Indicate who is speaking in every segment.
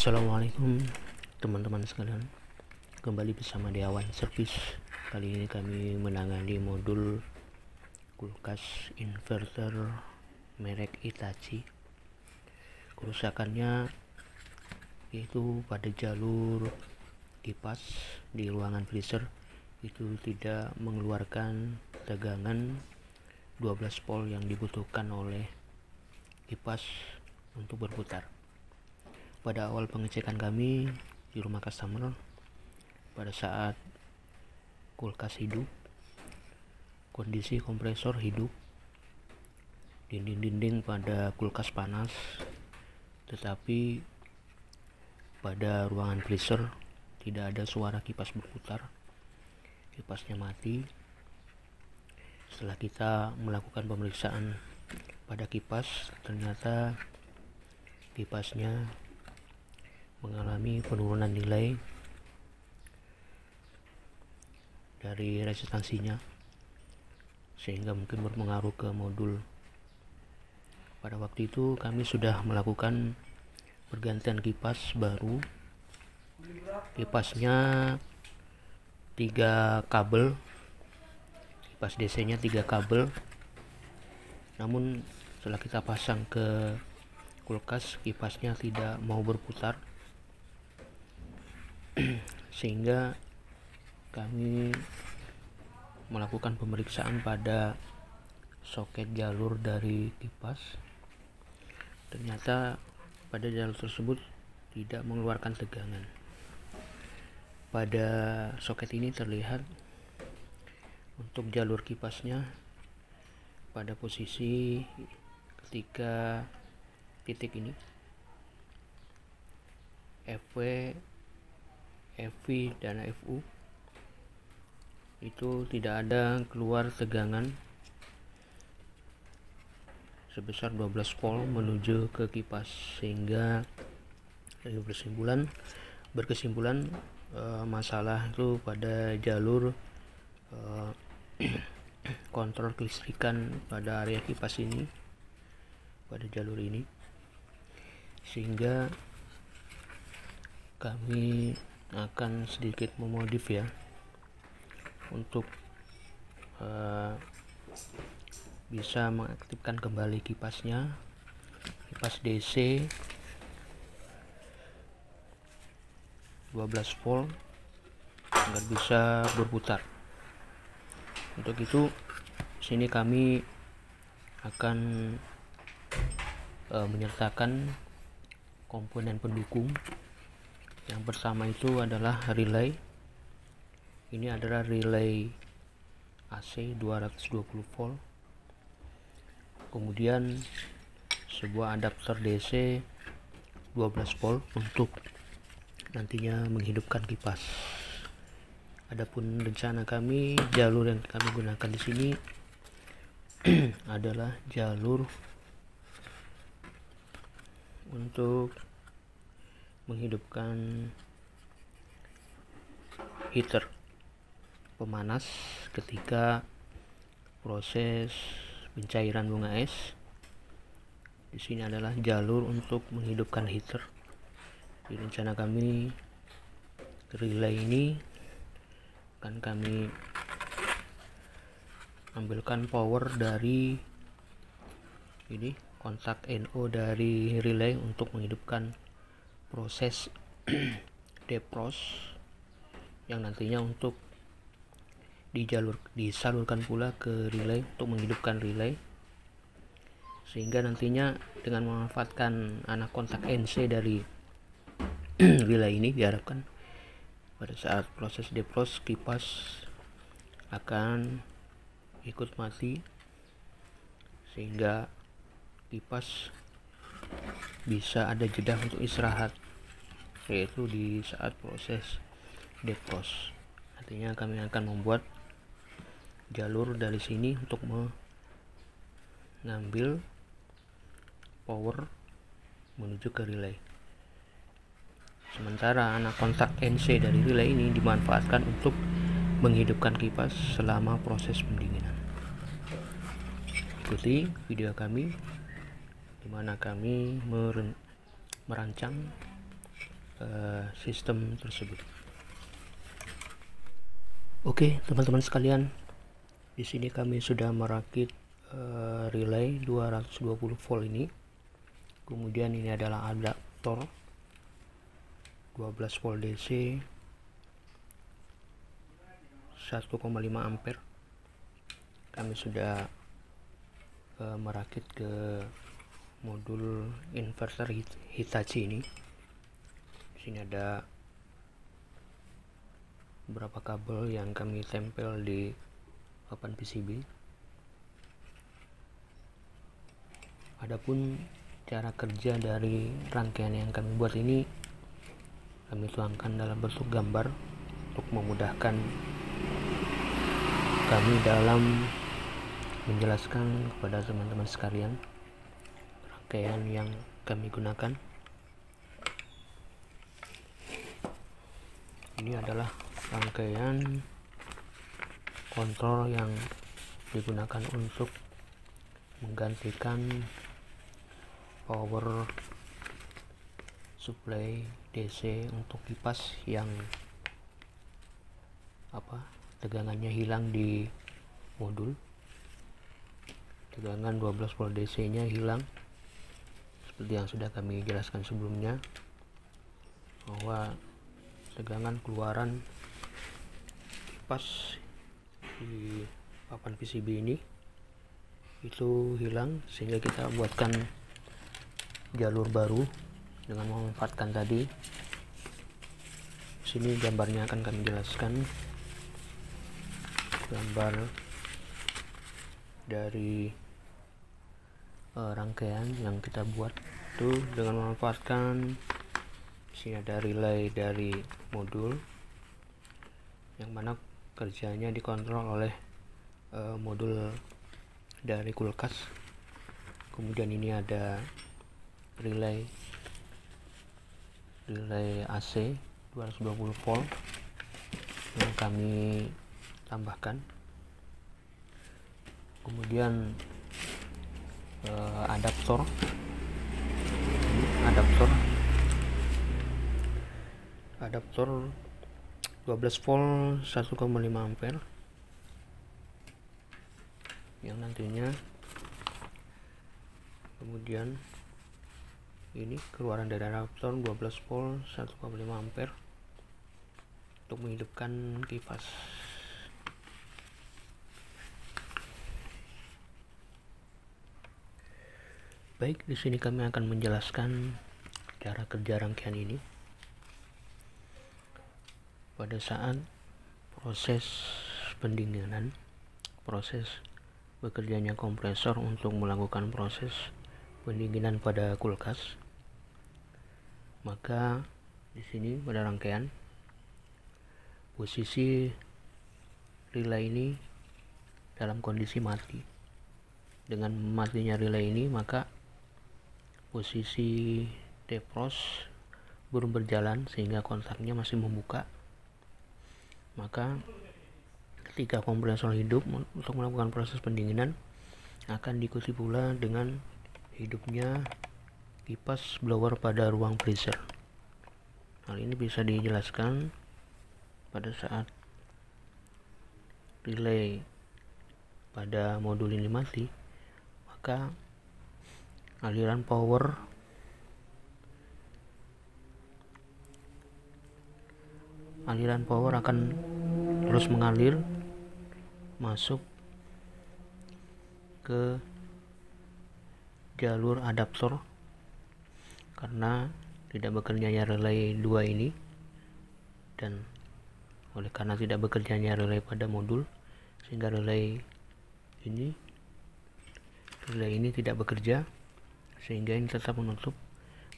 Speaker 1: Assalamualaikum teman-teman sekalian, kembali bersama Deawan Service. Kali ini kami menangani modul kulkas inverter merek Hitachi. Kerusakannya yaitu pada jalur kipas di ruangan freezer itu tidak mengeluarkan tegangan 12 volt yang dibutuhkan oleh kipas untuk berputar. Pada awal pengecekan kami di rumah customer, pada saat kulkas hidup, kondisi kompresor hidup, dinding-dinding pada kulkas panas, tetapi pada ruangan freezer tidak ada suara kipas berputar, kipasnya mati. Setelah kita melakukan pemeriksaan pada kipas, ternyata kipasnya mengalami penurunan nilai dari resistansinya, sehingga mungkin berpengaruh ke modul. Pada waktu itu kami sudah melakukan pergantian kipas baru. Kipasnya 3 kabel, kipas DC nya 3 kabel, namun setelah kita pasang ke kulkas, kipasnya tidak mau berputar, sehingga kami melakukan pemeriksaan pada soket jalur dari kipas. Ternyata pada jalur tersebut tidak mengeluarkan tegangan. Pada soket ini terlihat untuk jalur kipasnya pada posisi ketika titik ini FW, FV dan FU itu tidak ada keluar tegangan sebesar 12 volt menuju ke kipas, sehingga berkesimpulan masalah itu pada jalur kontrol kelistrikan pada area kipas ini, pada jalur ini, sehingga kami akan sedikit memodif ya untuk bisa mengaktifkan kembali kipasnya, kipas DC 12 volt agar bisa berputar. Untuk itu sini kami akan menyertakan komponen pendukung. Yang pertama itu adalah relay. Ini adalah relay AC 220 volt. Kemudian sebuah adapter DC 12 volt untuk nantinya menghidupkan kipas. Adapun rencana kami, jalur yang kami gunakan di sini adalah jalur untuk menghidupkan heater, pemanas ketika proses pencairan bunga es. Di sini adalah jalur untuk menghidupkan heater. Di rencana kami, relay ini akan kami ambilkan power dari ini, kontak NO dari relay untuk menghidupkan proses defrost yang nantinya untuk disalurkan pula ke relay untuk menghidupkan relay, sehingga nantinya dengan memanfaatkan anak kontak NC dari relay ini diharapkan pada saat proses defrost kipas akan ikut mati, sehingga kipas bisa ada jeda untuk istirahat, yaitu di saat proses defrost. Artinya kami akan membuat jalur dari sini untuk mengambil power menuju ke relay. Sementara anak kontak NC dari relay ini dimanfaatkan untuk menghidupkan kipas selama proses pendinginan. Ikuti video kami di mana kami merancang sistem tersebut. Oke, teman-teman sekalian, di sini kami sudah merakit relay 220 volt ini. Kemudian ini adalah adaptor 12 volt DC 1,5 ampere. Kami sudah merakit ke modul inverter Hitachi ini. Di sini ada beberapa kabel yang kami tempel di papan PCB. Adapun cara kerja dari rangkaian yang kami buat ini kami tuangkan dalam bentuk gambar untuk memudahkan kami dalam menjelaskan kepada teman-teman sekalian rangkaian yang kami gunakan. Ini adalah rangkaian kontrol yang digunakan untuk menggantikan power supply DC untuk kipas yang tegangannya hilang di modul. Tegangan 12 volt DC nya hilang seperti yang sudah kami jelaskan sebelumnya, bahwa tegangan keluaran kipas di papan PCB ini itu hilang, sehingga kita buatkan jalur baru dengan memanfaatkan tadi. Sini gambarnya akan kami jelaskan, gambar dari rangkaian yang kita buat itu dengan memanfaatkan. Sini ada relay dari modul yang mana kerjanya dikontrol oleh modul dari kulkas. Kemudian ini ada relay AC 220 volt yang kami tambahkan. Kemudian adaptor 12 volt 1,5 ampere yang nantinya, kemudian ini keluaran dari adaptor 12 volt 1,5 ampere untuk menghidupkan kipas. Baik, di sini kami akan menjelaskan cara kerja rangkaian ini. Pada saat proses pendinginan, proses bekerjanya kompresor untuk melakukan proses pendinginan pada kulkas, maka di sini pada rangkaian posisi relay ini dalam kondisi mati. Dengan matinya relay ini, maka posisi defrost belum berjalan sehingga kontaknya masih membuka. Maka ketika kompresor hidup untuk melakukan proses pendinginan, akan diikuti pula dengan hidupnya kipas blower pada ruang freezer. Hal ini bisa dijelaskan pada saat relay pada modul ini mati, maka aliran power akan terus mengalir masuk ke jalur adaptor, karena tidak bekerjanya relay 2 ini, dan oleh karena tidak bekerjanya relay pada modul, sehingga relay ini tidak bekerja, sehingga ini tetap menutup.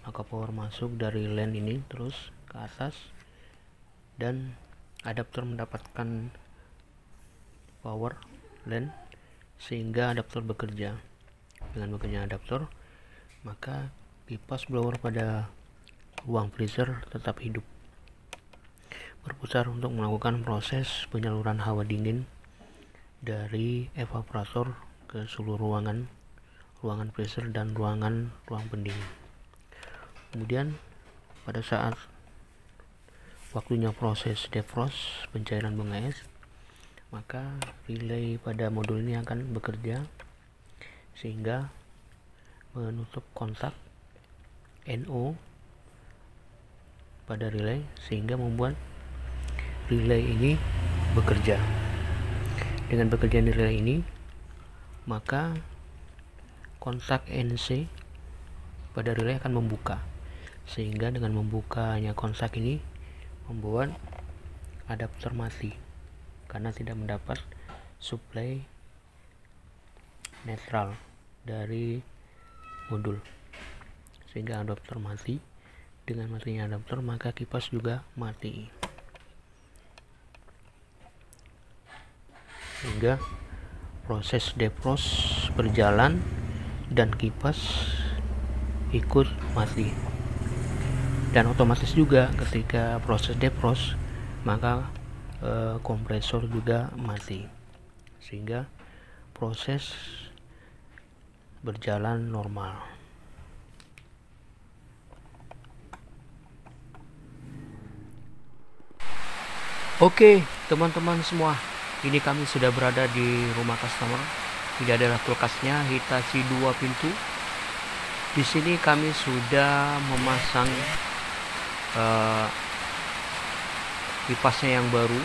Speaker 1: Maka power masuk dari line ini terus ke atas, dan adaptor mendapatkan power line sehingga adaptor bekerja. Dengan bekerja adaptor, maka kipas blower pada ruang freezer tetap hidup, berputar untuk melakukan proses penyaluran hawa dingin dari evaporator ke seluruh ruangan freezer dan ruang pendingin. Kemudian pada saat waktunya proses defrost pencairan bunga es, maka relay pada modul ini akan bekerja sehingga menutup kontak NO pada relay, sehingga membuat relay ini bekerja. Dengan bekerjanya relay ini, maka kontak NC pada relay akan membuka, sehingga dengan membukanya kontak ini membuat adaptor mati karena tidak mendapat suplai netral dari modul, sehingga adaptor mati. Dengan matinya adaptor, maka kipas juga mati, sehingga proses defrost berjalan dan kipas ikut mati. Dan otomatis juga ketika proses defrost, maka kompresor juga mati, sehingga proses berjalan normal. Oke teman-teman semua, ini kami sudah berada di rumah customer. Ini adalah kulkasnya Hitachi 2 pintu. Di sini kami sudah memasang kipasnya yang baru,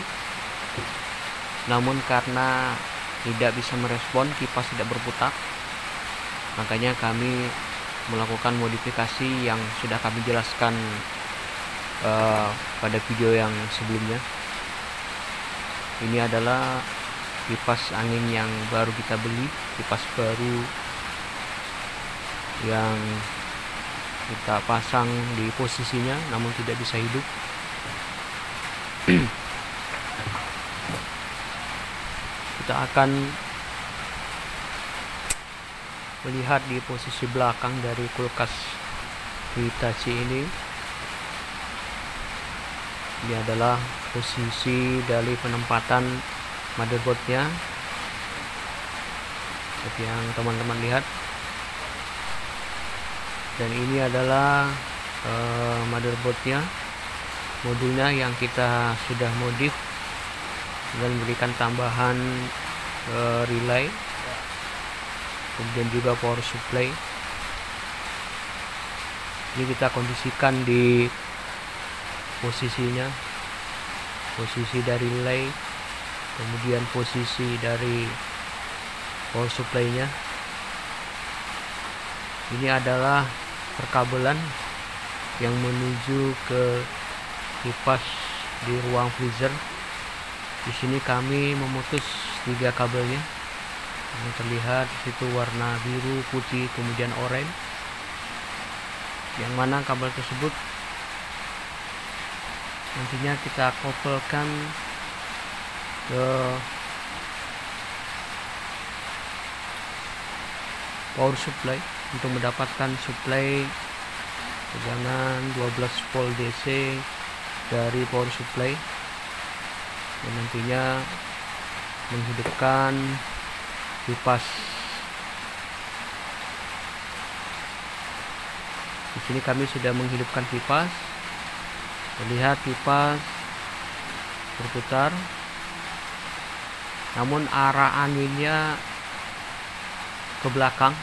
Speaker 1: namun karena tidak bisa merespon, kipas tidak berputar, makanya kami melakukan modifikasi yang sudah kami jelaskan pada video yang sebelumnya. Ini adalah kipas angin yang baru kita beli, kipas baru yang kita pasang di posisinya namun tidak bisa hidup. Kita akan melihat di posisi belakang dari kulkas Hitachi ini. Ini adalah posisi dari penempatan motherboardnya, seperti yang teman-teman lihat. Dan ini adalah motherboardnya, modulnya yang kita sudah modif dan berikan tambahan relay, kemudian juga power supply. Ini kita kondisikan di posisinya, posisi dari relay, kemudian posisi dari power supply-nya. Ini adalah perkabelan yang menuju ke kipas di ruang freezer. Di sini kami memutus 3 kabelnya. Yang terlihat situ warna biru, putih, kemudian oranye. Yang mana kabel tersebut nantinya kita kopelkan ke power supply untuk mendapatkan suplai tegangan 12 volt DC dari power supply, dan nantinya menghidupkan kipas. Di sini kami sudah menghidupkan kipas. Terlihat kipas berputar, namun arah anginnya ke belakang,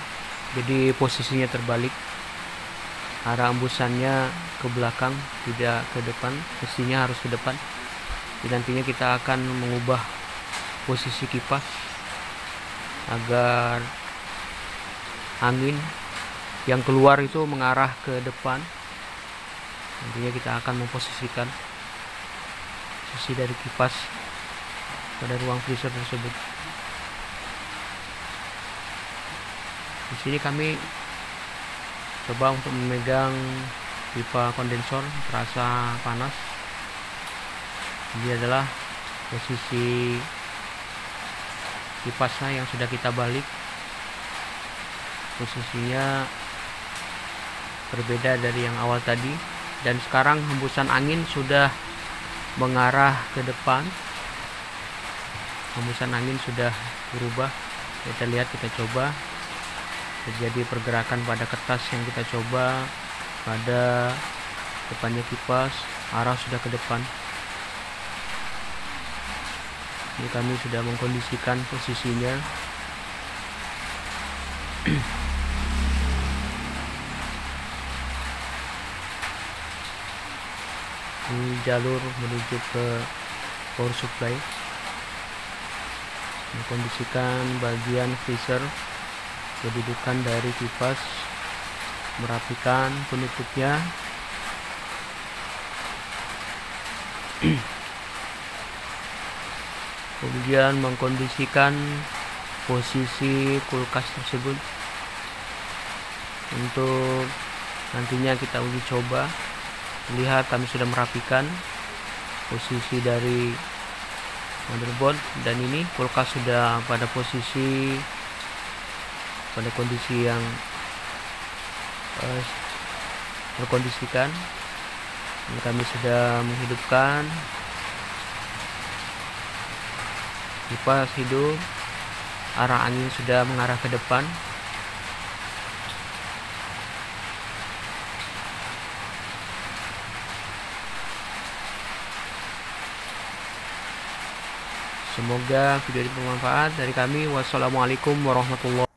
Speaker 1: jadi posisinya terbalik. Arah embusannya ke belakang, tidak ke depan. Mestinya harus ke depan. Jadi nantinya kita akan mengubah posisi kipas agar angin yang keluar itu mengarah ke depan. Nantinya kita akan memposisikan posisi dari kipas pada ruang freezer tersebut. Di sini kami coba untuk memegang pipa kondensor, terasa panas. Ini adalah posisi kipasnya yang sudah kita balik. Posisinya berbeda dari yang awal tadi. Dan sekarang hembusan angin sudah mengarah ke depan. Hembusan angin sudah berubah. Kita lihat, kita coba. Terjadi pergerakan pada kertas yang kita coba pada depannya kipas. arah sudah ke depan. Ini kami sudah mengkondisikan posisinya. Ini jalur menuju ke power supply. Mengkondisikan bagian freezer, kedudukan dari kipas, merapikan penutupnya. Kemudian mengkondisikan posisi kulkas tersebut untuk nantinya kita uji coba. Lihat, kami sudah merapikan posisi dari motherboard, dan ini kulkas sudah pada kondisi yang terkondisikan. Ini kami sudah menghidupkan kipas hidup, arah angin sudah mengarah ke depan. Semoga video ini bermanfaat. Dari kami, wassalamualaikum warahmatullahi wabarakatuh.